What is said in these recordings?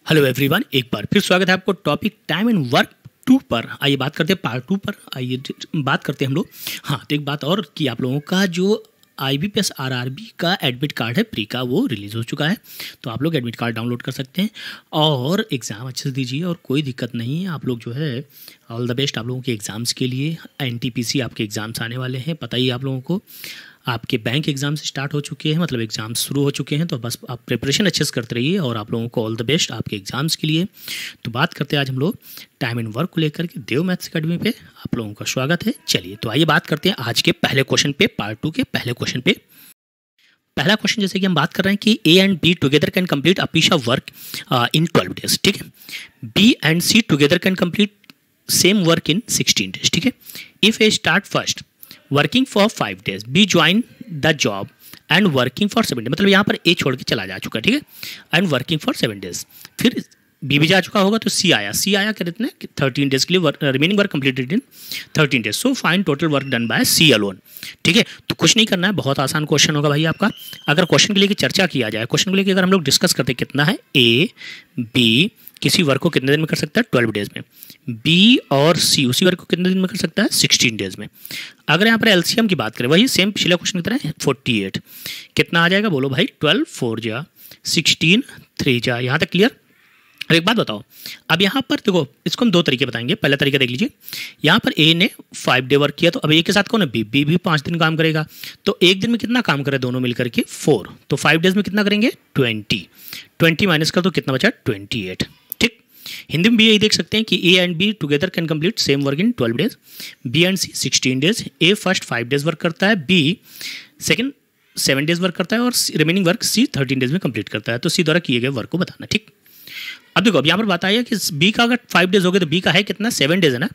Hello everyone, एक बार फिर स्वागत है आपको टॉपिक टाइम एंड वर्क 2 पर। आइए बात करते हैं पार्ट 2 पर। आइए बात करते हैं हम लोग। हाँ, तो एक बात और कि आप लोगों का जो IBPS RRB का एडमिट कार्ड है प्री का, वो रिलीज़ हो चुका है। तो आप लोग एडमिट कार्ड डाउनलोड कर सकते हैं और एग्ज़ाम अच्छे से दीजिए और कोई दिक्कत नहीं है। आप लोग जो है ऑल द बेस्ट आप लोगों के एग्ज़ाम्स के लिए। NTPC आपके एग्ज़ाम्स आने वाले हैं, पता ही आप लोगों को। आपके बैंक एग्ज़ाम से स्टार्ट हो चुके हैं, मतलब एग्ज़ाम शुरू हो चुके हैं। तो बस आप प्रिपरेशन अच्छे से करते रहिए और आप लोगों को ऑल द बेस्ट आपके एग्ज़ाम्स के लिए। तो बात करते हैं आज हम लोग टाइम एंड वर्क को लेकर के। देव मैथ्स अकेडमी पे आप लोगों का स्वागत है। चलिए तो आइए बात करते हैं आज के पहले क्वेश्चन पे, पार्ट 2 के पहले क्वेश्चन पे। पहला क्वेश्चन जैसे कि हम बात कर रहे हैं कि A and B together can complete a piece of work in 12 days. ठीक है, B and C together can complete same work in 16 days. ठीक है, if A start first working for 5 days, B join the job and working for 7 days. मतलब यहाँ पर ए छोड़ के चला जा चुका है, ठीक है, एंड वर्किंग फॉर 7 डेज। फिर बी भी जा चुका होगा तो सी आया क्या देते हैं 13 डेज के लिए, remaining work completed in 13 days. So fine total work done by C alone. ठीक है, तो कुछ नहीं करना है, बहुत आसान क्वेश्चन होगा भाई आपका। अगर क्वेश्चन को लेकर चर्चा किया जाए, क्वेश्चन को लेकर अगर हम लोग डिस्कस करते हैं कितना है, ए बी किसी वर्क को कितने दिन में कर सकता है 12 डेज में, बी और सी उसी वर्क को कितने दिन में कर सकता है 16 डेज में। अगर यहाँ पर एलसीएम की बात करें, वही सेम पिछले क्वेश्चन की तरह 48 कितना आ जाएगा बोलो भाई, 12 4 जा 16 3 जा। यहाँ तक क्लियर। अब एक बात बताओ, अब यहाँ पर देखो, इसको हम दो तरीके बताएंगे। पहला तरीका देख लीजिए, यहाँ पर ए ने 5 डे वर्क किया, तो अब ए के साथ कौन है, बी भी 5 दिन काम करेगा। तो एक दिन में कितना काम करे दोनों मिलकर के 4, तो 5 डेज में कितना करेंगे 20 माइनस कर तो कितना बचा 28। ठीक, हिंदी में भी यही देख सकते हैं कि A and B together can complete same work in 12 days, B and C 16 days. A first 5 days work करता है, बी सेकेंड 7 डेज वर्क करता है और रिमेनिंग वर्क सी 13 डेज में कंप्लीट करता है। तो सी द्वारा किए गए वर्क को बताना। ठीक, अब देखो, अब यहाँ पर बात आई है कि बी का अगर 5 डेज हो गए तो बी का है कितना 7 डेज है ना।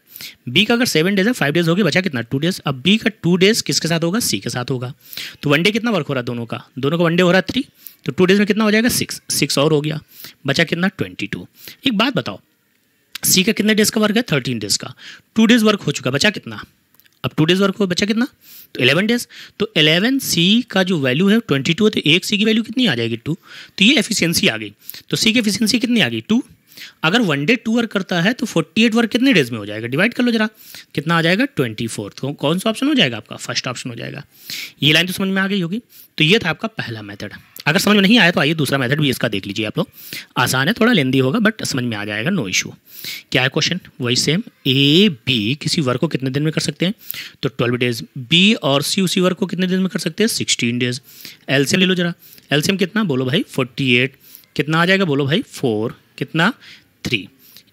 बी का अगर 7 डेज है, 5 डेज हो गए, बचा कितना 2 डेज। अब बी का 2 डेज किसके साथ होगा, सी के साथ होगा। तो 1 डे कितना वर्क हो रहा है दोनों का 1 डे हो रहा है 3, तो 2 डेज में कितना हो जाएगा 6 और हो गया, बचा कितना 22। एक बात बताओ, सी का कितने डेज का वर्क है 13 डेज का, 2 डेज वर्क हो चुका, बचा कितना, अब 2 डेज वर्क हो बचा कितना, तो 11 डेज। तो 11 सी का जो वैल्यू है 22 है, तो एक सी की वैल्यू कितनी आ जाएगी 2। तो ये एफिशिएंसी आ गई। तो सी की एफिशिएंसी कितनी आ गई 2। अगर 1 डे 2 वर्क करता है तो 48 वर्क कितने डेज में हो जाएगा, डिवाइड कर लो जरा, कितना आ जाएगा 24। तो कौन सा ऑप्शन हो जाएगा आपका, फर्स्ट ऑप्शन हो जाएगा। ये लाइन तो समझ में आ गई होगी। तो ये था आपका पहला मेथड। अगर समझ में नहीं आया तो आइए दूसरा मेथड भी इसका देख लीजिए आप लोग। आसान है, थोड़ा लेंदी होगा बट समझ में आ जाएगा, नो इशू। क्या है क्वेश्चन, वही सेम, ए बी किसी वर्क को कितने दिन में कर सकते हैं, तो 12 डेज। बी और सी उसी वर्क को कितने दिन में कर सकते हैं 16 डेज। एलसीएम ले लो जरा, एलसीएम कितना बोलो भाई 48, कितना आ जाएगा बोलो भाई 4, कितना 3।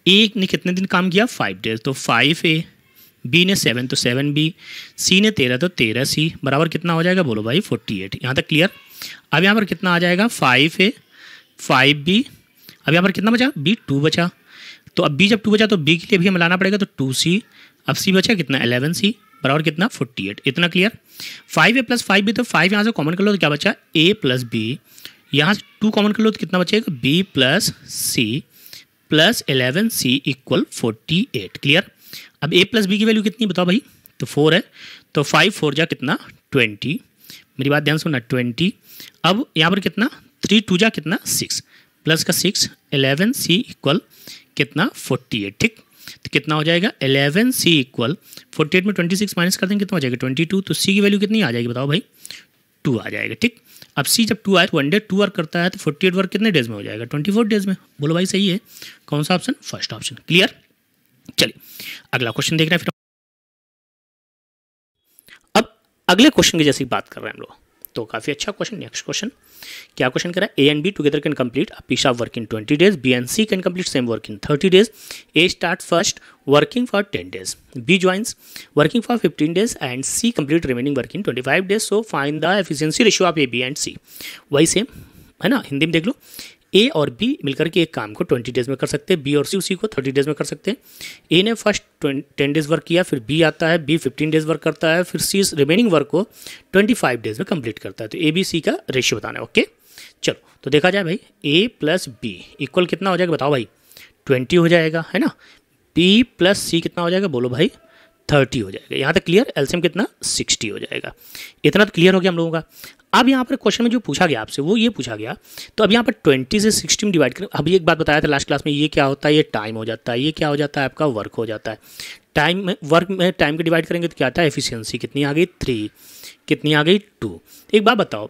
ए ने कितने दिन काम किया 5 डेज, तो 5 ए, बी ने 7 तो 7 बी, सी ने 13 तो 13 सी, बराबर कितना हो जाएगा बोलो भाई 48। यहाँ तक क्लियर। अब यहाँ पर कितना आ जाएगा 5 ए 5 बी, अब यहाँ पर कितना बचा बी 2 बचा। तो अब बी जब 2 बचा तो बी के लिए भी हमें लाना पड़ेगा, तो 2 सी, अब सी बचा कितना 11 सी, बराबर कितना 48। इतना क्लियर। 5 ए प्लस 5 बी, तो 5 यहाँ से कॉमन कर लो तो क्या बचा ए प्लस बी, यहाँ से 2 कॉमन कर लो तो कितना बचेगा बी प्लस सी प्लस 11 सी इक्वल 48। क्लियर। अब ए प्लस बी की वैल्यू कितनी बताओ भाई, तो 4 है, तो 5 4 जा कितना 20, मेरी बात ध्यान सुनना 20। अब यहाँ पर कितना 3 2 जा कितना 6, प्लस का 6 11 सी इक्वल कितना 48। ठीक, तो कितना हो जाएगा 11 सी इक्वल 48 में 26 माइनस कर देंगे कितना हो जाएगा 22। तो सी की वैल्यू कितनी आ जाएगी बताओ भाई 2 आ जाएगा। ठीक, अब सी जब 2 आए तो 1 डे 2 वर्क करता है, तो 48 वर्क कितने डेज में हो जाएगा 24 डेज में। बोलो भाई सही है, कौन सा ऑप्शन, फर्स्ट ऑप्शन। क्लियर। चलिए अगला क्वेश्चन देख रहे हैं फिर। अब अगले क्वेश्चन की जैसी बात कर रहे हैं हम लोग, तो काफ़ी अच्छा क्वेश्चन। नेक्स्ट क्वेश्चन क्या क्वेश्चन करा है, A and B together can complete a piece of work in 20 days, B and C can complete same work in 30 days. A start first working for 10 days, B joins working for 15 days and C complete remaining work in 25 days. So find the efficiency ratio of A B and C. वही same है ना, हिंदी में देख लो, ए और B मिलकर के एक काम को 20 डेज में कर सकते हैं, बी और सी उसी को 30 डेज में कर सकते हैं। ए ने फर्स्ट 10 डेज वर्क किया, फिर बी आता है, बी 15 डेज वर्क करता है, फिर सी रिमेनिंग वर्क को 25 डेज में कंप्लीट करता है। तो ए बी सी का रेशियो बताना है। ओके, चलो तो देखा जाए भाई, ए प्लस बी इक्वल कितना हो जाएगा बताओ भाई 20 हो जाएगा, है ना। बी प्लस सी कितना हो जाएगा बोलो भाई 30 हो जाएगा। यहाँ तक क्लियर? एलसीएम कितना? 60 हो जाएगा। इतना तो क्लियर हो गया हम लोगों का। अब यहाँ पर क्वेश्चन में जो पूछा गया आपसे वो ये पूछा गया, तो अब यहाँ पर 20 से 60 में डिवाइड करें। अभी एक बात बताया था लास्ट क्लास में, ये क्या होता है? ये टाइम हो जाता है। ये क्या हो जाता है? आपका वर्क हो जाता है। टाइम में, वर्क में टाइम को डिवाइड करेंगे तो क्या आता है? एफिशिएंसी कितनी आ गई? 3। कितनी आ गई? 2। एक बात बताओ,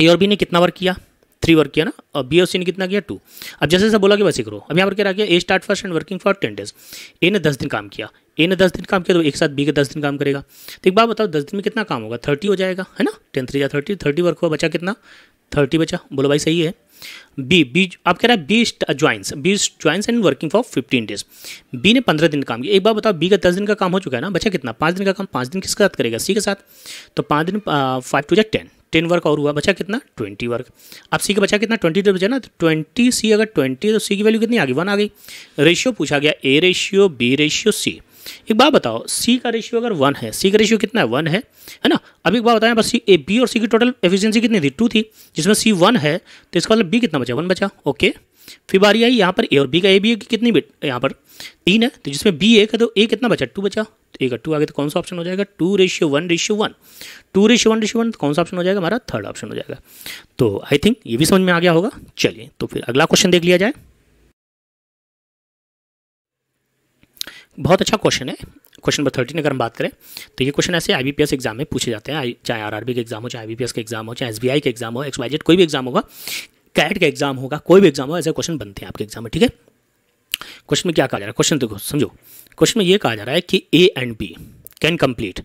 ए और बी ने कितना वर्क किया? 3 वर्क किया ना, और बी और सी ने कितना किया? 2। अब जैसे जैसे बोला कि वैसे करो। अब यहाँ पर क्या रहा गया? A start first and working for 10 days. A ने 10 दिन काम किया। ए ने 10 दिन काम किया तो एक साथ बी के 10 दिन काम करेगा। तो एक बात बताओ, 10 दिन में कितना काम होगा? 30 हो जाएगा, है ना। 10 3 30, 30 वर्क हुआ, बचा कितना? 30 बचा। बोलो भाई सही है। बी आप कह रहा है B joins and working for 15 days. B ने 15 दिन काम किया। एक बार बताओ, बी का 10 दिन का काम हो चुका है ना, बचा कितना? 5 दिन का काम। 5 दिन किसके साथ करेगा? सी के साथ। तो 5 दिन 5 टू 10 वर्क और हुआ, बचा कितना? 20 वर्क। अब सी का बचा कितना? 20 बचा ना, तो 20 सी अगर 20 तो सी की वैल्यू कितनी आ गई? 1 आ गई। रेशियो पूछा गया, A ratio B ratio C. एक बात बताओ, सी का रेशियो अगर 1 है, सी का रेशियो कितना है? 1 है ना। अब एक बात बताएं, बस सी ए बी और सी की टोटल एफिशिएंसी कितनी थी? 2 थी, जिसमें सी 1 है, तो इसका मतलब बी कितना बचा? 1 बचा। ओके, फिर बारी आई यहाँ पर ए और बी का। ए बी की कितनी यहाँ पर 3 है, तो जिसमें बी 1 है तो ए कितना बचा? 2 बचा। तो ए का 2 आ गया, तो कौन सा ऑप्शन हो जाएगा? 2:1:1। 2:1:1 तो कौन सा ऑप्शन हो जाएगा? हमारा थर्ड ऑप्शन हो जाएगा। तो आई थिंक ये भी समझ में आ गया होगा। चलिए तो फिर अगला क्वेश्चन देख लिया जाए। बहुत अच्छा क्वेश्चन है। क्वेश्चन नंबर 13 अगर हम बात करें तो ये क्वेश्चन ऐसे आईबीपीएस एग्जाम में पूछे जाते हैं, चाहे आरआरबी के एग्जाम हो, चाहे आईबीपीएस के एग्जाम हो, चाहे एसबीआई के एग्जाम हो, एक्सवाइजेड कोई भी एग्जाम होगा, कैट का एग्जाम होगा, कोई भी एग्जाम हो, ऐसे क्वेश्चन बनते हैं आपके एग्जाम में। ठीक है, क्वेश्चन में क्या कहा जा रहा है? क्वेश्चन देखो समझो। क्वेश्चन में ये कहा जा रहा है कि A and B can complete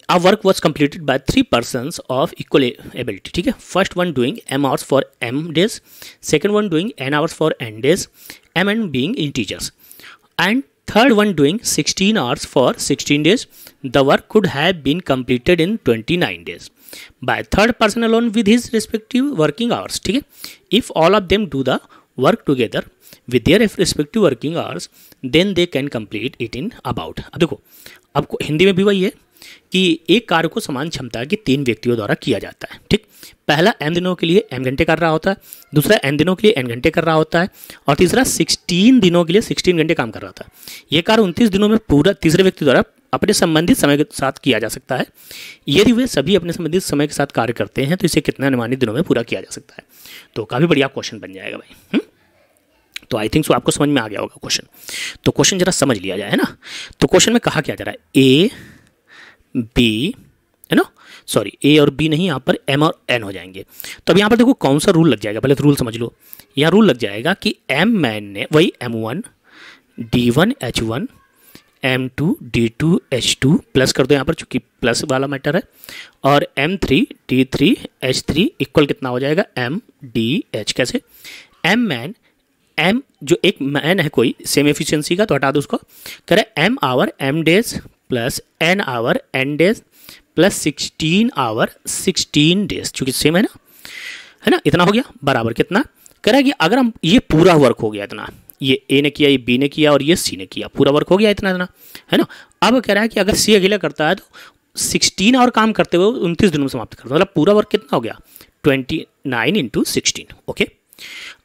a work was completed by 3 persons of equal ability. ठीक है, first one doing m hours for m days, second one doing n hours for n days, m and being integers, and third one doing 16 hours for 16 days. The work could have been completed in 29 days by third person alone with his respective working hours. ठीक है, if all of them do the work together with their respective working hours, then they can complete it in about. अब देखो, अब हिंदी में भी वही है कि एक कार्य को समान क्षमता के 3 व्यक्तियों द्वारा किया जाता है। ठीक, पहला m दिनों के लिए m घंटे कर रहा होता है, दूसरा n दिनों के लिए n घंटे कर रहा होता है, और तीसरा 16 दिनों के लिए 16 घंटे काम कर रहा होता है। यह कार्य 29 दिनों में पूरा तीसरे व्यक्ति द्वारा अपने संबंधित समय के साथ किया जा सकता है। यदि वे सभी अपने संबंधित समय के साथ कार्य करते हैं तो इसे कितने अनुमानित दिनों में पूरा किया जा सकता है। तो काफ़ी बढ़िया क्वेश्चन बन जाएगा भाई। तो आई थिंक सो आपको समझ में आ गया होगा क्वेश्चन। तो क्वेश्चन जरा समझ लिया जाए, है ना। तो क्वेश्चन में कहा क्या जा रहा है? ए बी, है ना, सॉरी ए और बी नहीं, यहाँ पर एम और एन हो जाएंगे। तो अब यहाँ पर देखो कौन सा रूल लग जाएगा, पहले तो रूल समझ लो। यहाँ रूल लग जाएगा कि एम मैन ने वही M1 D1 H1 M2 D2 H2 plus कर दो यहाँ पर, चूंकि प्लस वाला मैटर है, और M3 D3 H3 इक्वल कितना हो जाएगा? M D H। कैसे? एम मैन, एम जो एक मैन है कोई सेम एफिशिएंसी का, तो हटा दो उसको। कह रहे M hour M days plus N hour N days plus 16 hour 16 days, चूंकि सेम है ना, इतना हो गया बराबर कितना? कह रहा है कि अगर हम ये पूरा वर्क हो गया इतना, ये ए ने किया, ये बी ने किया और ये सी ने किया, पूरा वर्क हो गया इतना, है ना। अब कह रहा है कि अगर सी अकेला करता है तो 16 और काम करते हुए 29 दिनों में समाप्त करता है, मतलब पूरा वर्क कितना हो गया? 29 × 16। ओके,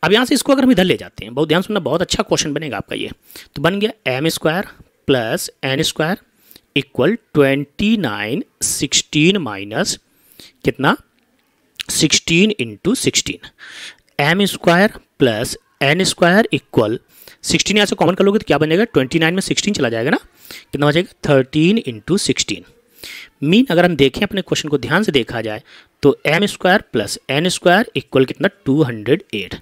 अब यहाँ से इसको अगर हम इधर ले जाते हैं, बहुत ध्यान सुनना, बहुत अच्छा क्वेश्चन बनेगा आपका ये। तो बन गया m² plus n² equal 29 16 minus कितना? 16 × 16। m² प्लस n² इक्वल 16 यहाँ से कॉमन कर लोगे तो क्या बनेगा? 29 में 16 चला जाएगा ना, कितना हो जाएगा? 13 × 16। मीन अगर हम देखें अपने क्वेश्चन को ध्यान से देखा जाए तो m² प्लस n² इक्वल कितना? 208।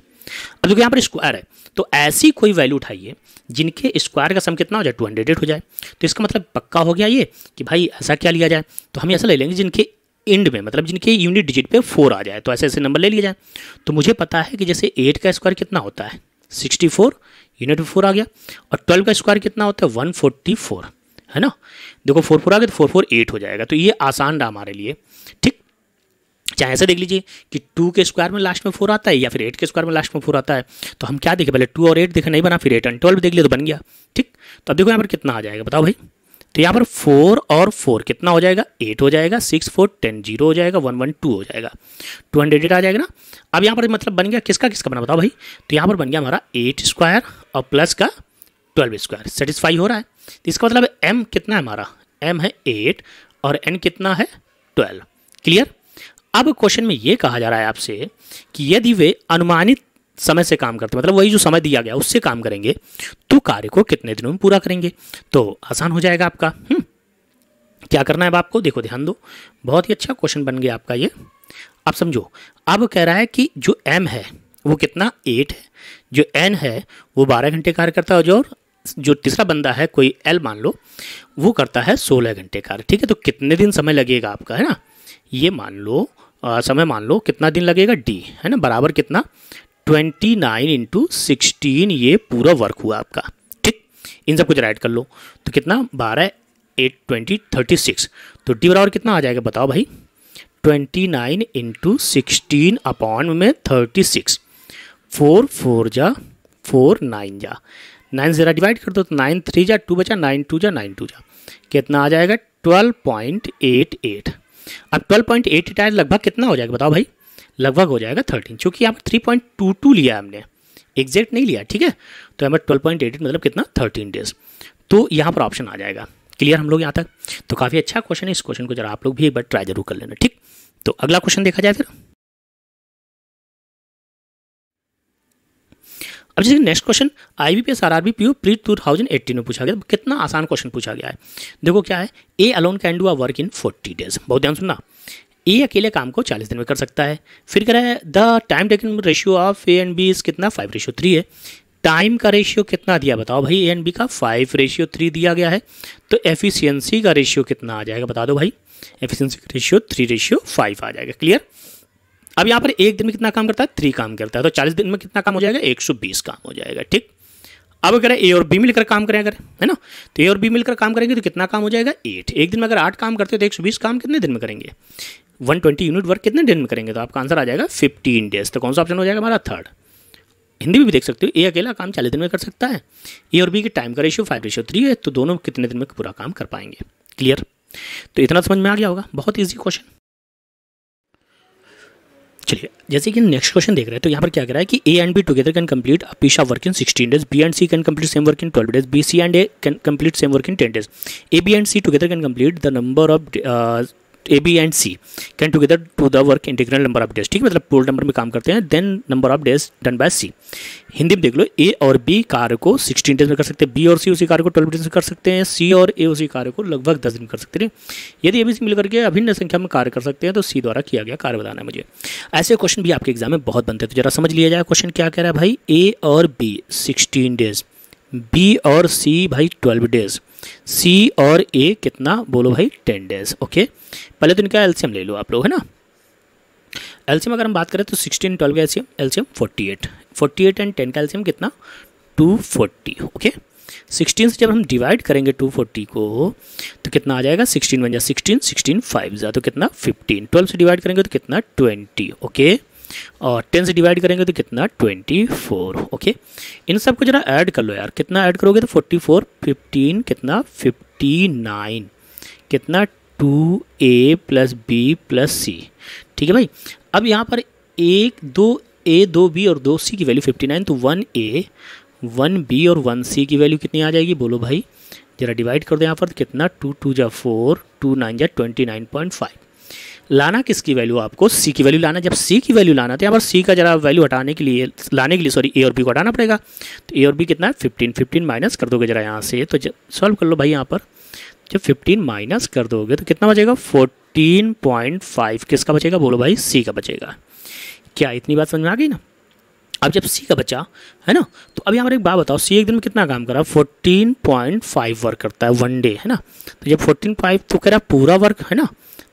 अब देखो यहाँ पर स्क्वायर है, तो ऐसी कोई वैल्यू उठाइए जिनके स्क्वायर का सम कितना हो जाए? 208 हो जाए। तो इसका मतलब पक्का हो गया ये कि भाई ऐसा क्या लिया जाए, तो हम ऐसा ले लेंगे जिनके एंड में, मतलब जिनके यूनिट डिजिट पे 4 आ जाए, तो ऐसे ऐसे नंबर ले लिया जाए। तो मुझे पता है कि जैसे 8 का स्क्वायर कितना होता है? 64, यूनिट में 4 आ गया, और 12 का स्क्वायर कितना होता है? 144, है ना। देखो 4 4 आ गया तो 4 4 8 हो जाएगा। तो ये आसान रहा हमारे लिए। ठीक, चाहे ऐसे देख लीजिए कि 2 के स्क्वायर में लास्ट में 4 आता है, या फिर 8 के स्क्वायर में लास्ट में 4 आता है। तो हम क्या देखें? पहले 2 और 8 देखे, नहीं बना, फिर 8 और 12 देख लिया तो बन गया। ठीक, तो अब देखो यहाँ पर कितना आ जाएगा, बताओ भाई? तो यहाँ पर 4 और 4 कितना हो जाएगा, 8 हो जाएगा, 6 4 10 0 हो जाएगा, 1 1 2 हो जाएगा, 208 आ जाएगा ना। अब यहाँ पर मतलब बन गया किसका किसका बना बताओ भाई, तो यहाँ पर बन गया हमारा 8 स्क्वायर और प्लस का 12 स्क्वायर, सेटिस्फाई हो रहा है। तो इसका मतलब m कितना है हमारा, m है 8 और n कितना है 12। क्लियर। अब क्वेश्चन में ये कहा जा रहा है आपसे कि यदि वे अनुमानित समय से काम करते, मतलब वही जो समय दिया गया उससे काम करेंगे, तो कार्य को कितने दिनों में पूरा करेंगे। तो आसान हो जाएगा आपका। क्या करना है अब आपको, देखो ध्यान दो, बहुत ही अच्छा क्वेश्चन बन गया आपका ये। आप समझो, अब कह रहा है कि जो m है वो कितना 8 है, जो n है वो 12 घंटे कार्य करता है, और जो तीसरा बंदा है कोई l मान लो, वो करता है 16 घंटे कार्य। ठीक है, तो कितने दिन समय लगेगा आपका, है ना, ये मान लो समय मान लो कितना दिन लगेगा d, है ना, बराबर कितना 29 इंटू 16, ये पूरा वर्क हुआ आपका। ठीक, इन सबको जरा ऐड कर लो, तो कितना 12 8 20 36, तो डी बराबर कितना आ जाएगा बताओ भाई, 29 इंटू 16 अपॉन में 36, 4 4 जा 4 9 जा 9 ज़रा डिवाइड कर दो, तो 9 3 जा 2 बचा, 9 2 जा 9 2 जा, कितना आ जाएगा 12.88। अब 12.88 आया, लगभग कितना हो जाएगा बताओ भाई, लगभग हो जाएगा 13, क्योंकि यहाँ पर 3.22 लिया हमने, एग्जैक्ट नहीं लिया। ठीक है, तो यहाँ पर 12.88 मतलब कितना 13 डेज, तो यहाँ पर ऑप्शन आ जाएगा। क्लियर हम लोग यहाँ तक, तो काफ़ी अच्छा क्वेश्चन है, इस क्वेश्चन को जरा आप लोग भी एक बार ट्राई जरूर कर लेना। ठीक, तो अगला क्वेश्चन देखा जाए फिर। अब जैसे next question IBPS RRB PO pre 2018 में पूछा गया, तो कितना आसान क्वेश्चन पूछा गया है। देखो क्या है, A alone can do a work in 40 days, बहुत ध्यान सुनना, ए अकेले काम को 40 दिन में कर सकता है। फिर कह रहा है the time taken ratio of A and B is कितना 5:3 है। टाइम का रेशियो कितना दिया बताओ भाई, ए एंड बी का 5:3 दिया गया है, तो एफिशिएंसी का रेशियो कितना आ जाएगा बता दो भाई, एफिशिएंसी का रेशियो 3:5 आ जाएगा। क्लियर। अब यहाँ पर एक दिन में कितना काम करता है, 3 काम करता है, तो 40 दिन में कितना काम हो जाएगा, 120 काम हो जाएगा। ठीक, अब अगर ए और बी मिलकर काम करें अगर, है ना, तो ए और बी मिलकर काम करेंगे तो कितना काम हो जाएगा 8। एक दिन में अगर 8 काम करते हो तो 120 काम कितने दिन में करेंगे, 120 यूनिट वर्क कितने दिन में करेंगे, तो आपका आंसर आ जाएगा 15 डेज। तो कौन सा ऑप्शन हो जाएगा हमारा थर्ड। हिंदी में भी देख सकते हो, ए अकेला काम 40 दिन में कर सकता है, ए और बी के टाइम का रेशियो 5:3 है, तो दोनों कितने दिन में पूरा काम कर पाएंगे। क्लियर, तो इतना समझ में आ गया होगा, बहुत ईजी क्वेश्चन। चलिए, जैसे कि नेक्स्ट क्वेश्चन देख रहे हैं, तो यहाँ पर क्या कह रहा है कि A and B together can complete a piece of work in 16 days, B and C can complete same work in 12 days, B C and A can complete same work in 10 days, A B and C together can complete the number of A B and C can together to the work integral number of days. ठीक है, मतलब total number में काम करते हैं, then number of days done by C. Hindi में देख लो, ए और बी कार्य को 16 डेज में कर सकते हैं, बी और सी उसी कार्य को 12 डेज में कर सकते हैं, सी और ए उसी कार्य को लगभग 10 दिन में कर सकते हैं। यदि ए बी सी मिलकर के अभिन्न संख्या में कार्य कर सकते हैं तो सी द्वारा किया गया कार्य बताना है मुझे। ऐसे क्वेश्चन भी आपके एग्जाम में बहुत बनते हैं, तो जरा समझ लिया जाए क्वेश्चन क्या कह रहा है भाई, ए और बी 16 डेज, बी और सी भाई 12 डेज, सी और ए कितना बोलो भाई 10 डेज। ओके, पहले तो इनका एलसीएम ले लो आप लोग, है ना। एलसीएम अगर हम बात करें तो 16 12 का एलसीएम 48 एंड 10 का एलसीएम कितना 240। ओके, 16 से जब हम डिवाइड करेंगे 240 को तो कितना आ जाएगा, 16 बन जाए 16 16 5 जा तो कितना 15, 12 से डिवाइड करेंगे तो कितना 20। ओके, और 10 से डिवाइड करेंगे तो कितना 24। ओके, इन सब को जरा ऐड कर लो यार, कितना ऐड करोगे तो 44 15 कितना 59 कितना 2a प्लस बी प्लस सी। ठीक है भाई, अब यहाँ पर 1 2 a 2 b और 2 c की वैल्यू 59, तो 1a 1 b और 1 c की वैल्यू कितनी आ जाएगी बोलो भाई, जरा डिवाइड कर दो यहाँ पर, कितना 2 2 जा 4 2 9 जा 29.5। लाना किसकी वैल्यू, आपको सी की वैल्यू लाना। जब सी की वैल्यू लाना तो यहाँ पर सी का जरा वैल्यू हटाने के लिए लाने के लिए सॉरी ए और बी को हटाना पड़ेगा, तो ए और बी कितना है 15 माइनस कर दोगे जरा यहाँ से, तो सॉल्व कर लो भाई। यहाँ पर जब 15 माइनस कर दोगे तो कितना बचेगा 14.5, किसका बचेगा बोलो भाई, सी का बचेगा। क्या इतनी बात समझ में आ गई ना। अब जब सी का बचा है ना, तो अब यहाँ पर एक बात बताओ, सी एक दिन में कितना काम करा 14.5 वर्क करता है 1 डे, है ना। तो जब 14.5 तो कह रहा पूरा वर्क, है ना,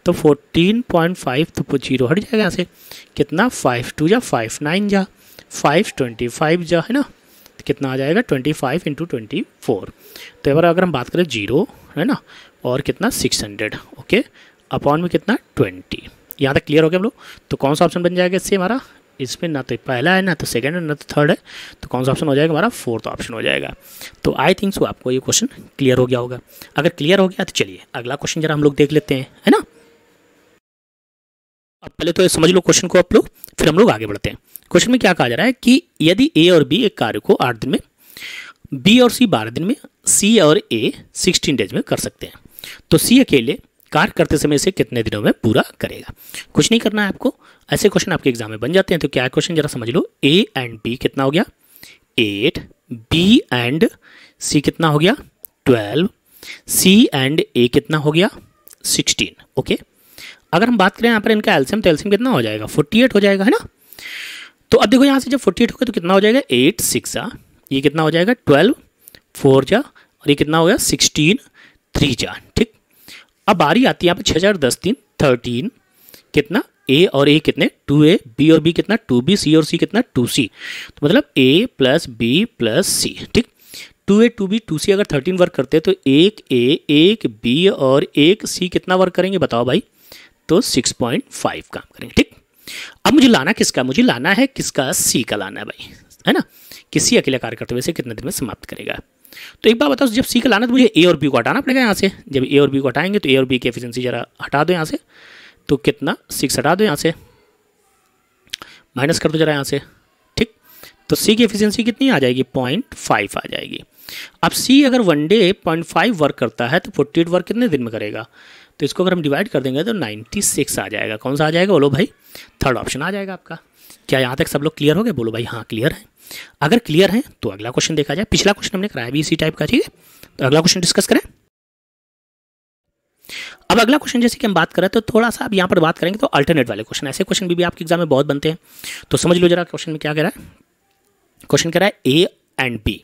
तो 14.5 तो 0 हट जाएगा यहाँ से, कितना 5 2 जा 5 9 जा 5 25 जा, है ना, तो कितना आ जाएगा 25 इंटू 24। तो एक बार अगर हम बात करें 0, है ना, और कितना 600, ओके, अपॉन में कितना 20। यहाँ तक क्लियर हो गया हम लोग। तो कौन सा ऑप्शन बन जाएगा इससे हमारा, इसमें ना तो पहला है, ना तो सेकंड है, ना तो थर्ड है, तो कौन सा ऑप्शन हो जाएगा हमारा? फोर्थ ऑप्शन हो जाएगा। तो आई थिंक सो आपको ये क्वेश्चन क्लियर हो गया होगा। अगर क्लियर हो गया तो चलिए अगला क्वेश्चन जरा हम लोग देख लेते हैं, है ना। अब पहले तो समझ लो क्वेश्चन को आप लोग, फिर हम लोग आगे बढ़ते हैं। क्वेश्चन में क्या कहा जा रहा है कि यदि ए और बी एक कार्य को 8 दिन में, बी और सी 12 दिन में, सी और ए 16 डेज में कर सकते हैं, तो सी अकेले कार्य करते समय इसे कितने दिनों में पूरा करेगा? कुछ नहीं करना है आपको, ऐसे क्वेश्चन आपके एग्जाम में बन जाते हैं। तो क्या क्वेश्चन जरा समझ लो। ए एंड बी कितना हो गया? 8, बी एंड सी कितना हो गया? 12, सी एंड ए कितना हो गया? 16। ओके, अगर हम बात करें यहाँ पर इनका एलसीएम, तो एलसीएम कितना हो जाएगा? 48 हो जाएगा, है ना। तो अब देखो यहाँ से जब 48 होगा तो कितना हो जाएगा? 8 6 ये कितना हो जाएगा? 12 4 जा, और ये कितना हो गया? 16 3 जा। ठीक, अब बारी आती है यहाँ पर 6 4 10 3 13, कितना? ए और ए कितने? 2a, बी और बी कितना? 2b, सी और सी कितना? 2c। तो मतलब a प्लस बी प्लस सी। ठीक, 2a 2b 2c अगर 13 वर्क करते हैं तो एक ए एक बी और एक सी कितना वर्क करेंगे बताओ भाई? तो 6.5 काम करेंगे। ठीक, अब मुझे लाना किसका? मुझे लाना है किसका? सी का लाना है भाई, है ना। किसी अकेले कार्य करते हुए से कितने दिन में समाप्त करेगा? तो एक बात बताओ, जब सी का लाना तो मुझे ए और बी को हटाना पड़ेगा यहाँ से। जब ए और बी को हटाएंगे तो ए और बी की एफिशिएंसी जरा हटा दो यहाँ से, तो कितना? 6 हटा दो यहाँ से, माइनस कर दो जरा यहाँ से। ठीक, तो सी की एफिशिएंसी कितनी आ जाएगी? 0.5 आ जाएगी। अब सी अगर 1 डे 0.5 वर्क करता है तो 48 वर्क कितने दिन में करेगा? तो इसको अगर हम डिवाइड कर देंगे तो 96 आ जाएगा। कौन सा आ जाएगा बोलो भाई? थर्ड ऑप्शन आ जाएगा आपका। क्या यहाँ तक सब लोग क्लियर हो गए? बोलो भाई हाँ क्लियर है। अगर क्लियर है तो अगला क्वेश्चन देखा जाए। पिछला क्वेश्चन हमने कराया भी इसी टाइप का, ठीक है। तो अगला क्वेश्चन डिस्कस करें। अब अगला क्वेश्चन जैसे कि हम बात करें तो थोड़ा सा अब यहाँ पर बात करेंगे तो अल्टरनेट वाले क्वेश्चन, ऐसे क्वेश्चन भी आपके एग्जाम में बहुत बनते हैं। तो समझ लो जरा क्वेश्चन में क्या कह रहा है। क्वेश्चन कह रहा है ए एंड बी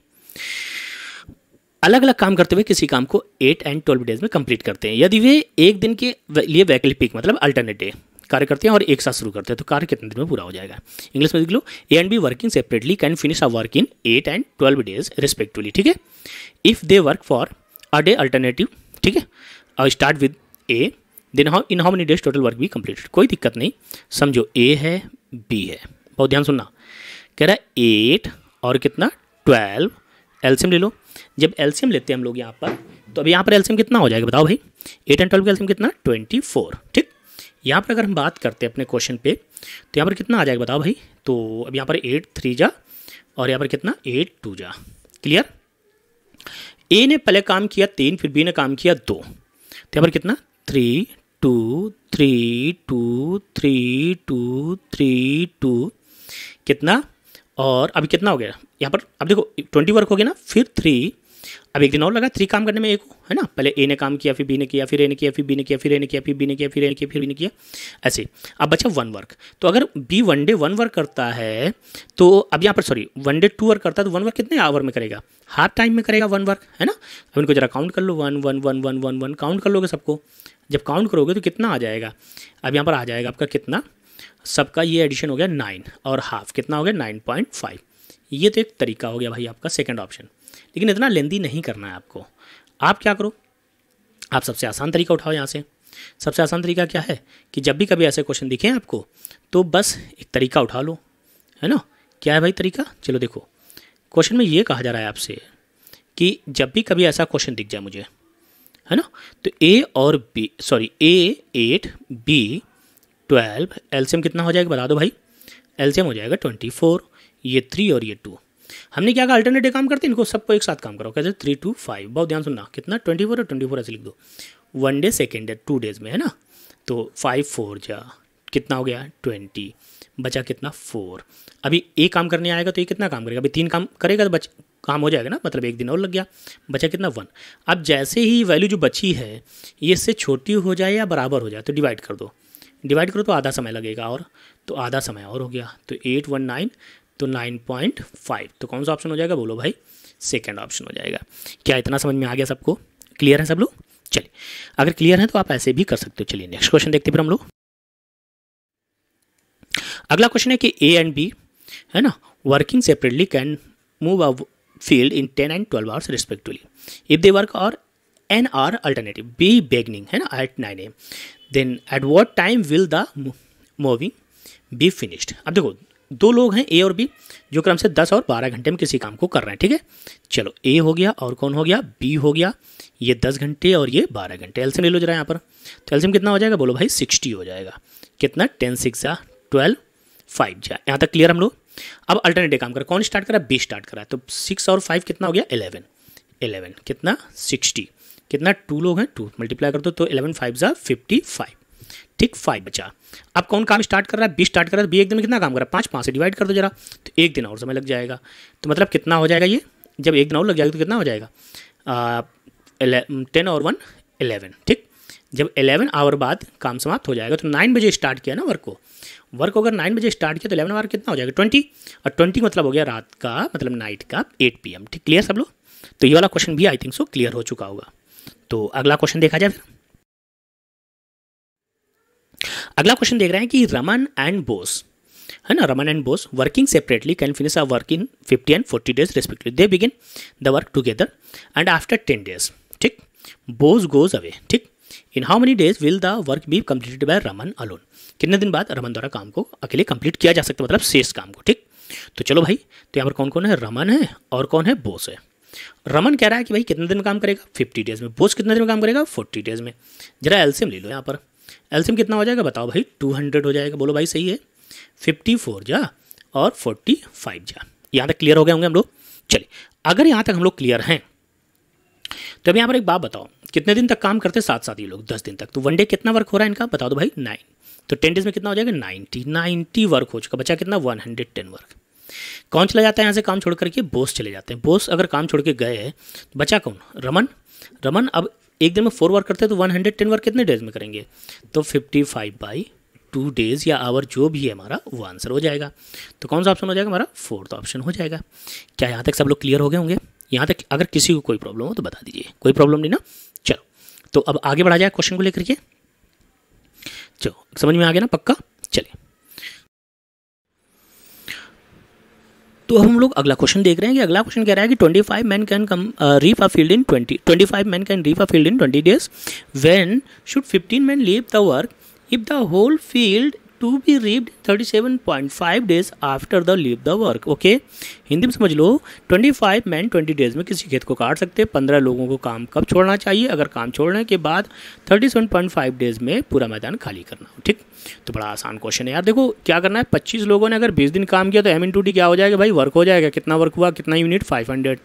अलग अलग काम करते हुए किसी काम को 8 एंड 12 डेज में कंप्लीट करते हैं। यदि वे एक दिन के लिए वैकल्पिक मतलब अल्टरनेट डे कार्य करते हैं और एक साथ शुरू करते हैं तो कार्य कितने दिन में पूरा हो जाएगा? इंग्लिश में लिख लो, A and B working separately can finish a work in 8 and 12 days respectively. ठीक है, if they work for a day alternative, ठीक है, और start with A, then how in how many days total work be completed. कोई दिक्कत नहीं, समझो ए है बी है, बहुत ध्यान सुनना। कह रहा है 8 और कितना? 12, एलसीएम ले लो। जब एलसीएम लेते हैं हम लोग यहाँ पर, तो अभी यहाँ पर एलसीएम कितना हो जाएगा बताओ भाई? 8 एंड 12 का एलसीएम कितना? 24। ठीक, यहाँ पर अगर हम बात करते हैं अपने क्वेश्चन पे तो यहाँ पर कितना आ जाएगा बताओ भाई? तो अब यहाँ पर 8 3 जा और यहाँ पर कितना? 8 2 जा। क्लियर? ए ने पहले काम किया 3, फिर बी ने काम किया 2, तो यहाँ पर कितना? 3 2 3 2 3 2 3 2 कितना? और अभी कितना हो गया यहाँ पर? अब देखो 20 वर्क हो गया ना, फिर 3, अब एक दिन और लगा 3 काम करने में एक, है ना। पहले ए ने काम किया, फिर बी ने किया, फिर ए ने किया, फिर बी ने किया, फिर ए ने किया, फिर बी ने किया, फिर ए ने किया, फिर बी ने किया, ऐसे। अब बचा 1 वर्क। तो अगर बी 1 डे 1 वर्क करता है तो अब यहाँ पर सॉरी 1 डे 2 वर्क करता है तो 1 वर्क कितने आवर में करेगा? हाफ टाइम में करेगा 1 वर्क, है ना। अब इनको जरा काउंट कर लो, 1 1 1 1 1 1 काउंट कर लोगे सबको। जब काउंट करोगे तो कितना आ जाएगा? अब यहाँ पर आ जाएगा आपका कितना? सबका ये एडिशन हो गया 9 और हाफ कितना हो गया? 9.5। ये तो एक तरीका हो गया भाई आपका सेकंड ऑप्शन, लेकिन इतना लेंदी नहीं करना है आपको। आप क्या करो, आप सबसे आसान तरीका उठाओ यहाँ से। सबसे आसान तरीका क्या है कि जब भी कभी ऐसे क्वेश्चन दिखे आपको तो बस एक तरीका उठा लो, है ना। क्या है भाई तरीका? चलो देखो, क्वेश्चन में ये कहा जा रहा है आपसे कि जब भी कभी ऐसा क्वेश्चन दिख जाए मुझे, है ना, तो ए और बी सॉरी ए 8 बी 12, एलसीएम कितना हो जाएगा बता दो भाई? एलसीएम हो जाएगा 24, ये 3 और ये 2। हमने क्या कहा? अल्टरनेटिव काम करते हैं, इनको सबको एक साथ काम करो। कैसे? 3 2 5, बहुत ध्यान सुनना। कितना? 24 और 24 ऐसे लिख दो। 1 डे सेकेंड डे 2 डेज में, है ना। तो 5 4 जा कितना हो गया? 20, बचा कितना? 4। अभी एक काम करने आएगा तो ये कितना काम करेगा? अभी 3 काम करेगा तो काम हो जाएगा ना, मतलब एक दिन और लग गया। बचा कितना? 1। अब जैसे ही वैल्यू जो बची है ये इससे छोटी हो जाए या बराबर हो जाए तो डिवाइड कर दो। डिवाइड करो तो आधा समय लगेगा, और तो आधा समय और हो गया। तो 8 1 9, तो 9.5। तो कौन सा ऑप्शन हो जाएगा बोलो भाई? सेकंड ऑप्शन हो जाएगा। क्या इतना समझ में आ गया सबको? क्लियर है सब लोग? चलिए, अगर क्लियर है तो आप ऐसे भी कर सकते हो। चलिए नेक्स्ट क्वेश्चन देखते हैं फिर हम लोग। अगला क्वेश्चन है कि ए एंड बी, है ना, working separately can move a field in 10 and 12 hours respectively if they work और an are alternative be beginning, है ना, at 9 AM, then at what time will the moving be finished. अब देखो दो लोग हैं ए और बी जो क्रम से 10 और 12 घंटे में किसी काम को कर रहे हैं, ठीक है। चलो ए हो गया और कौन हो गया, बी हो गया, ये 10 घंटे और ये 12 घंटे। एलसीएम ले लो जरा यहाँ पर, तो एलसीएम कितना हो जाएगा बोलो भाई 60 हो जाएगा। कितना 10 6 जा 12 5 जा, यहाँ तक क्लियर हम लोग। अब अल्टरनेटिव काम कर, कौन स्टार्ट करा, बी स्टार्ट करा, तो 6 और 5 कितना हो गया 11 11 कितना 60, कितना 2 लोग हैं 2 मल्टीप्लाई कर दो तो 11 5 जा 55, ठीक 5 बचा। अब कौन काम स्टार्ट कर रहा है, बी स्टार्ट कर रहा है, बी एक दिन में कितना काम कर रहा है 5 से डिवाइड कर दो जरा, तो एक दिन और समय लग जाएगा। तो मतलब कितना हो जाएगा ये, जब एक दिन और लग जाएगा तो कितना हो जाएगा 10 और 1 11, ठीक। जब 11 आवर बाद काम समाप्त हो जाएगा, तो 9 बजे स्टार्ट किया ना वर्क को, वर्क अगर 9 बजे स्टार्ट किया तो 11 आवर कितना हो जाएगा 20, और 20 मतलब हो गया रात का, मतलब नाइट का 8 PM, ठीक। क्लियर सब लोग, तो ये वाला क्वेश्चन भी आई थिंक सो क्लियर हो चुका होगा। तो अगला क्वेश्चन देखा जाए फिर। अगला क्वेश्चन देख रहे हैं कि रमन एंड बोस, है ना, Raman and boss working separately can finish a work in 50 and 40 days respectively. They begin the work together and after 10 days, ठीक। बोस गोज अवे, ठीक। इन how many days will the work be completed by Raman alone, कितने दिन बाद रमन द्वारा काम को अकेले complete किया जा सकता है, मतलब शेष काम को, ठीक। तो चलो भाई, तो यहाँ पर कौन कौन है, रमन है और कौन है, बोस है। रमन कह रहा है कि भाई कितने दिन में काम करेगा 50 डेज में, बोस कितने दिन में काम करेगा 40 डेज में। जरा एलसीएम ले लो यहाँ पर, एलसीएम कितना हो जाएगा बताओ भाई 200 हो जाएगा, बोलो भाई सही है, 54 जा और 45 जा। यहाँ तक क्लियर हो गए होंगे हम लोग। चलिए अगर यहाँ तक हम लोग क्लियर हैं तो अब यहाँ पर एक बात बताओ, कितने दिन तक काम करते हैं साथ साथ ये लोग 10 दिन तक, तो वन डे कितना वर्क हो रहा है इनका बता दो भाई 9, तो 10 डेज में कितना हो जाएगा 90 वर्क हो चुका, बचा कितना 110 वर्क। कौन चला जाता है यहाँ से काम छोड़ करके, बोस चले जाते हैं। बोस अगर काम छोड़ के गए तो बचा कौन, रमन। रमन अब एक दिन में 4 वर्क करते हैं तो 110 वर्क कितने डेज में करेंगे, तो 55/2 डेज या आवर जो भी है हमारा वो आंसर हो जाएगा। तो कौन सा ऑप्शन हो जाएगा हमारा, 4th ऑप्शन हो जाएगा। क्या यहाँ तक सब लोग क्लियर हो गए होंगे। यहाँ तक अगर किसी को कोई प्रॉब्लम हो तो बता दीजिए, कोई प्रॉब्लम नहीं ना। चलो तो अब आगे बढ़ा जाए क्वेश्चन को लेकर के, चलो समझ में आ गया ना पक्का। चलिए तो हम लोग अगला क्वेश्चन देख रहे हैं कि अगला क्वेश्चन कह रहा है कि 25 men can reap a field in 25 men can reap a field in 20 days. When should 15 men leave the work if the whole field to be reaped 37.5 days after the leave the work? Okay Hindi में समझ लो, 25 men 20 days में किसी खेत को काट सकते हैं। 15 लोगों को काम कब छोड़ना चाहिए, अगर काम छोड़ने के बाद 37.5 डेज में पूरा मैदान खाली करना हो, ठीक। तो बड़ा आसान क्वेश्चन है यार। देखो क्या करना है, 25 लोगों ने अगर 20 दिन काम किया तो M/T क्या हो जाएगा भाई, वर्क हो जाएगा। कितना वर्क हुआ, कितना यूनिट 500।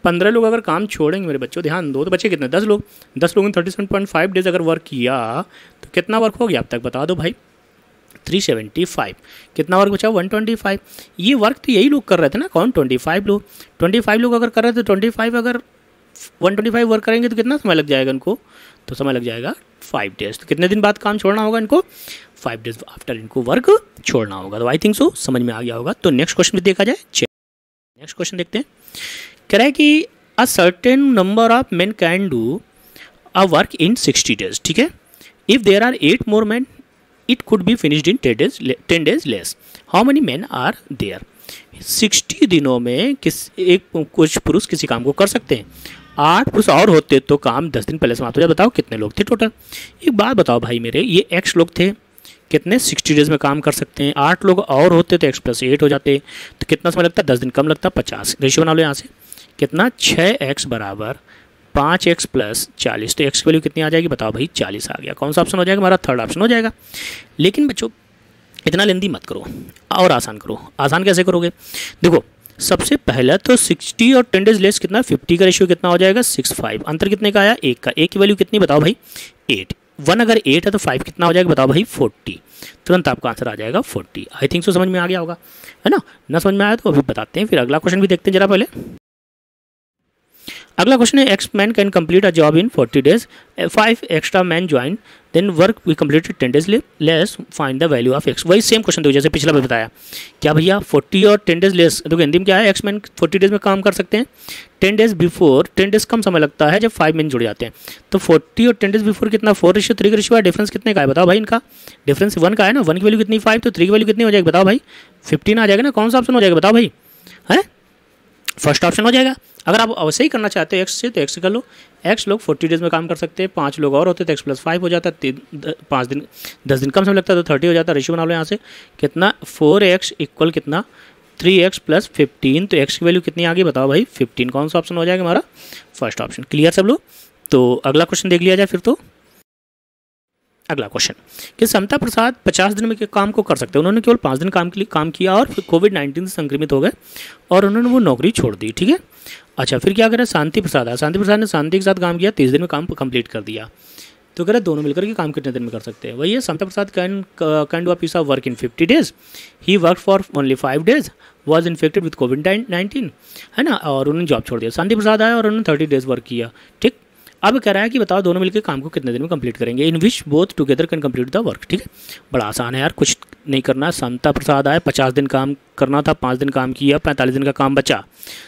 15 लोग अगर काम छोड़ेंगे मेरे बच्चों, ध्यान दो, तो बच्चे कितने 10 लोग, 10 लोगों ने 37.5 डेज अगर वर्क किया तो कितना वर्क हो गया अब तक बता दो भाई, 375। कितना वर्क बचा 125। ये वर्क तो यही लोग कर रहे थे ना, कौन 25 लोग। 25 लोग अगर कर रहे थे 25 अगर 125 वर्क करेंगे तो कितना समय लग जाएगा इनको, तो समय लग जाएगा 5 डेज। तो कितने दिन बाद काम छोड़ना होगा इनको, 5 डेज आफ्टर इनको वर्क छोड़ना होगा। तो आई थिंक सो समझ में आ गया होगा। तो नेक्स्ट क्वेश्चन भी देखा जाए। नेक्स्ट क्वेश्चन देखते हैं, कह रहा है कि a certain number of men can do a work in 60 days, ठीक है। If there are 8 more men it could be finished in 10 days less. How many men are there? 60 दिनों में कुछ पुरुष किसी काम को कर सकते हैं। 8 पुरुष और होते तो काम 10 दिन पहले समाप्त हो जाए। बताओ कितने लोग थे टोटल। एक बात बताओ भाई मेरे, ये x लोग थे, कितने 60 डेज में काम कर सकते हैं। 8 लोग और होते तो x + 8 हो जाते, तो कितना समय लगता, 10 दिन कम लगता, 50। रेशियो बना लो यहाँ से, कितना 6x = 5x + 40। तो x की वैल्यू कितनी आ जाएगी बताओ भाई, 40 आ गया। कौन सा ऑप्शन हो जाएगा हमारा, 3rd ऑप्शन हो जाएगा। लेकिन बच्चों इतना लेंदी मत करो और आसान करो। आसान कैसे करोगे, देखो सबसे पहले तो 60 और 10 डेज लेस कितना, 50 का रेशियो कितना हो जाएगा 6/5। अंतर कितने का आया, 1 का। 1 की वैल्यू कितनी बताओ भाई 8। 1 अगर 8 है तो 5 कितना हो जाएगा बताओ भाई 40। तुरंत आपका आंसर आ जाएगा 40। आई थिंक सो समझ में आ गया होगा, है ना समझ में आया तो अभी बताते हैं। फिर अगला क्वेश्चन भी देखते हैं जरा पहले। अगला क्वेश्चन है, X men can complete a job in 40 days, 5 extra men join, then work we completed 10 days less, find the value of X। वही सेम क्वेश्चन देखो जैसे पिछला भी बताया। क्या भैया 40 और 10 डेज लेस, देखो हिंदी में क्या है, X men 40 डेज में काम कर सकते हैं। 10 डेज बिफोर, 10 डेज कम समय लगता है जब 5 men जुड़ जाते हैं। तो 40 और 10 डेज बिफोर कितना 4:3 का रेशियो है। डिफरेंस कितने का है बताओ भाई, इनका डिफरेंस 1 का है ना। 1 की वैल्यू कितनी 5, तो 3 की वैल्यू कितनी हो जाएगी बताओ भाई 15 आ जाएगा ना। कौन सा ऑप्शन हो जाएगा बताओ भाई, है फर्स्ट ऑप्शन हो जाएगा। अगर आप वैसे ही करना चाहते हैं एक्स से तो एक्स से कर लो। एक्स लोग 40 डेज में काम कर सकते हैं, 5 लोग और होते तो एक्स प्लस 5 हो जाता है, 5 दिन 10 दिन कम समय लगता है तो 30 हो जाता है। रेशियो बना लो यहाँ से कितना 4x इक्वल कितना 3x प्लस 15, तो x की वैल्यू कितनी आ गई बताओ भाई 15। कौन सा ऑप्शन हो जाएगा हमारा फर्स्ट ऑप्शन। क्लियर सब लोग। तो अगला क्वेश्चन देख लिया जाए फिर। तो अगला क्वेश्चन कि समता प्रसाद 50 दिन में के काम को कर सकते हैं। उन्होंने केवल 5 दिन काम के लिए काम किया और फिर कोविड-19 से संक्रमित हो गए और उन्होंने वो नौकरी छोड़ दी। ठीक है, अच्छा फिर क्या करें शांति प्रसाद है। शांति प्रसाद ने शांति के साथ काम किया, 30 दिन में काम कंप्लीट कर दिया। तो कह रहे दोनों मिलकर के काम कितने दिन में कर सकते हैं। वही है Samta Prasad can do a piece of work in 50 days. He work for only 5 days, was infected with कोविड-19 है ना, और उन्होंने जॉब छोड़ दिया। शांति प्रसाद आया और उन्होंने 30 डेज वर्क किया। ठीक, अब कह रहा है कि बताओ दोनों मिलकर काम को कितने दिन में कंप्लीट करेंगे। In which both together can complete the work. ठीक है, बड़ा आसान है यार, कुछ नहीं करना। समता प्रसाद आए 50 दिन काम करना था, 5 दिन काम किया, 45 दिन का काम बचा।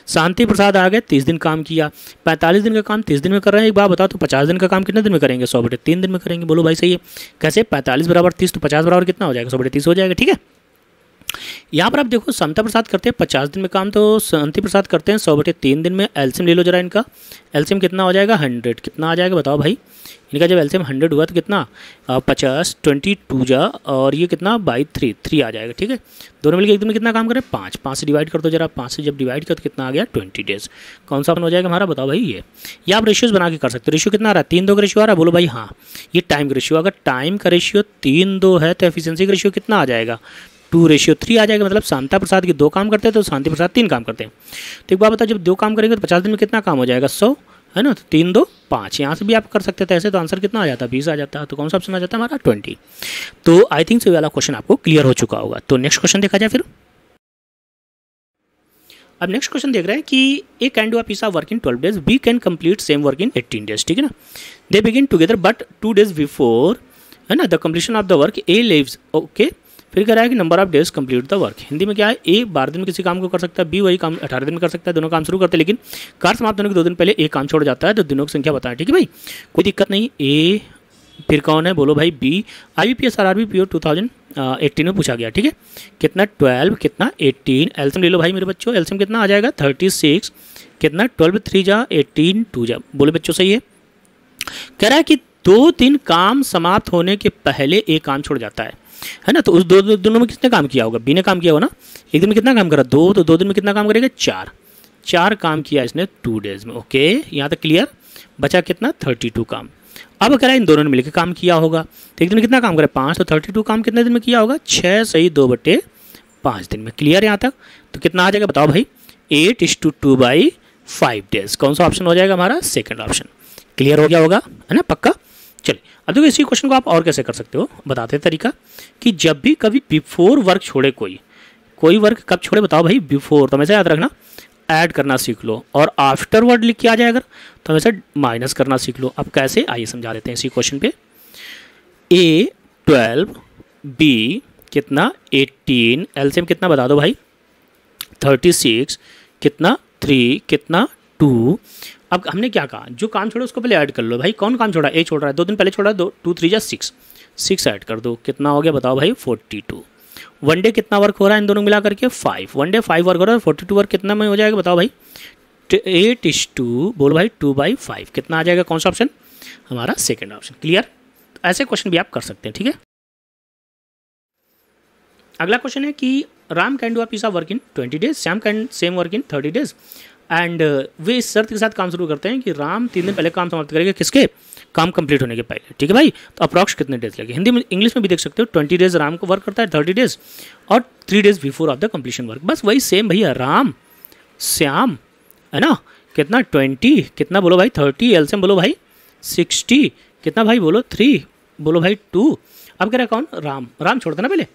शांति प्रसाद आ गए 30 दिन काम किया, 45 दिन का काम 30 दिन में कर रहे हैं। एक बात बताओ तो 50 दिन का काम कितने दिन में करेंगे 100/3 दिन में करेंगे। बोलो भाई सही है कैसे। 45 बराबर 30 तो 50 बराबर कितना हो जाएगा 100/30 हो जाएगा। ठीक है, यहाँ पर आप देखो समता प्रसाद करते हैं 50 दिन में काम, तो शांति प्रसाद करते हैं 100/3 दिन में। एलसीएम ले लो जरा इनका, एलसीएम कितना हो जाएगा 100। कितना आ जाएगा बताओ भाई। इनका जब एलसीएम 100 हुआ तो कितना 50 22 जा और ये कितना बाई 3 आ जाएगा। ठीक है, दोनों मिलकर एक दिन में कितना काम करें 5 से डिवाइड कर दो जरा। 5 से जब डिवाइड कर तो कितना आ गया 20 डेज। कौन सा हो जाएगा हमारा बताओ भाई ये आप रेशियोज बना के कर सकते हो। रेशियो कितना आ रहा है 3-2 का रेशियो आ रहा है। बोलो भाई हाँ, ये टाइम का रेशियो। अगर टाइम का रेशियो 3-2 है तो एफिशिएंसी का रेशियो कितना आ जाएगा 2:3 आ जाएगा। मतलब शांता प्रसाद के 2 काम करते हैं तो शांति प्रसाद 3 काम करते हैं। तो एक बात बताओ जब 2 काम करेंगे तो 50 दिन में कितना काम हो जाएगा 100 है ना, तो 3-2 5। यहाँ से भी आप कर सकते थे ऐसे, तो आंसर कितना आ जाता है 20 आ जाता है। तो कौन सा ऑप्शन आ जाता है हमारा 20। तो आई थिंक ये वाला क्वेश्चन आपको क्लियर हो चुका होगा। तो नेक्स्ट क्वेश्चन देखा जाए फिर। अब नेक्स्ट क्वेश्चन देख रहे हैं कि A can do a piece of work in 12 days, B can complete same work in 18 days. ठीक है ना, they begin together but 2 days before है ना the completion of the work A leaves. Okay, फिर कह रहा है कि number of days complete the work. Hindi में क्या है, ए 12 दिन में किसी काम को कर सकता है, बी वही काम 18 दिन में कर सकता है। दोनों काम शुरू करते हैं लेकिन कार्य समाप्त होने के 2 दिन पहले एक काम छोड़ जाता है, तो दिनों की संख्या बताएं। ठीक है भाई, कोई दिक्कत नहीं। ए फिर कौन है बोलो भाई बी। IBPS RRB प्योर 2018 में पूछा गया। ठीक है, कितना 12 कितना 18। एलसीएम ले लो भाई मेरे बच्चों, एलसीएम कितना आ जाएगा 36 कितना 12 3 जा 18 2 जा। बोले बच्चों सही है। कह रहा है कि 2-3 काम समाप्त होने के पहले एक काम छोड़ जाता है ना, तो उस दोनों में किसने काम किया होगा बी ने काम किया होगा ना। एक दिन में कितना काम करा 2, तो 2 दिन में कितना काम करेगा 4 काम किया इसने 2 डेज में। ओके, यहाँ तक क्लियर। बचा कितना 32 काम। अब कह रहा है इन दोनों ने मिलकर काम किया होगा, तो एक दिन में कितना काम करे 5, तो 32 काम कितने दिन में किया होगा 6 सही 2/5 दिन में। क्लियर यहाँ तक। तो कितना आ जाएगा बताओ भाई 8:2/5 डेज। कौन सा ऑप्शन हो जाएगा हमारा सेकंड ऑप्शन। क्लियर हो गया होगा है ना पक्का। चलिए अब देखो इसी क्वेश्चन को आप और कैसे कर सकते हो बताते हैं तरीका कि जब भी कभी बिफोर वर्क छोड़े कोई वर्क कब छोड़े बताओ भाई बिफोर, तो हमेशा याद रखना ऐड करना सीख लो, और आफ्टर वर्ड लिख के आ जाए अगर तो हमेशा माइनस करना सीख लो। अब कैसे आइए समझा देते हैं इसी क्वेश्चन पे। A 12 B कितना 18 एलसीएम कितना बता दो भाई 36 कितना 3 कितना 2। अब हमने क्या कहा जो काम छोड़ा उसको पहले ऐड कर लो भाई। कौन काम छोड़ा ए छोड़ रहा है 2 दिन पहले छोड़ा 2 3 जा 6 ऐड कर दो। कितना हो गया बताओ भाई 42। वन डे कितना वर्क हो रहा है इन दोनों मिला करके 5। वन डे 5 वर्क हो रहा है। 42 वर्क कितना में हो जाएगा बताओ भाई 8:2 बोलो भाई 2/5 कितना आ जाएगा। कौन सा ऑप्शन हमारा सेकंड ऑप्शन। क्लियर। ऐसे क्वेश्चन भी आप कर सकते हैं। ठीक है, अगला क्वेश्चन है कि Ram can do a piece of work in 20 days, Shyam can same work in 30 days and वे इस शर्त के साथ काम शुरू करते हैं कि राम 3 दिन पहले काम समाप्त करेंगे किसके काम कंप्लीट होने के पहले। ठीक है भाई, तो अप्रॉक्स कितने डेज लगे। हिंदी में इंग्लिश में भी देख सकते हो 20 डेज राम को वर्क करता है 30 डेज और 3 days before of the completion work. बस वही सेम भैया राम श्याम है ना कितना 20 कितना बोलो भाई 30 एलसीएम बोलो भाई 60 कितना भाई बोलो 3 बोलो भाई 2। अब कह रहा है कौन राम छोड़ता ना पहले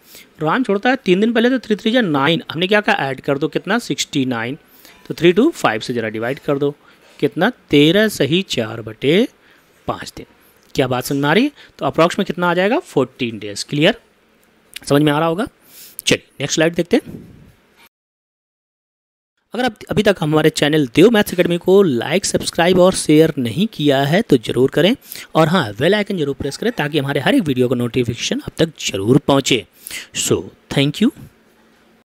राम छोड़ता है 3 दिन पहले तो 3 3 जा 9। हमने क्या कहा ऐड कर दो कितना 69 तो 3 2 5 से जरा डिवाइड कर दो कितना 13 सही 4/5 दिन। क्या बात समझ में आ रही है। तो अप्रॉक्स में कितना आ जाएगा 14 डेज। क्लियर समझ में आ रहा होगा। चलिए नेक्स्ट स्लाइड देखते हैं। अगर आप अभी तक हमारे चैनल देव मैथ्स एकेडमी को लाइक सब्सक्राइब और शेयर नहीं किया है तो जरूर करें, और हाँ बेल आइकन जरूर प्रेस करें ताकि हमारे हर एक वीडियो का नोटिफिकेशन अब तक जरूर पहुँचे। So thank you.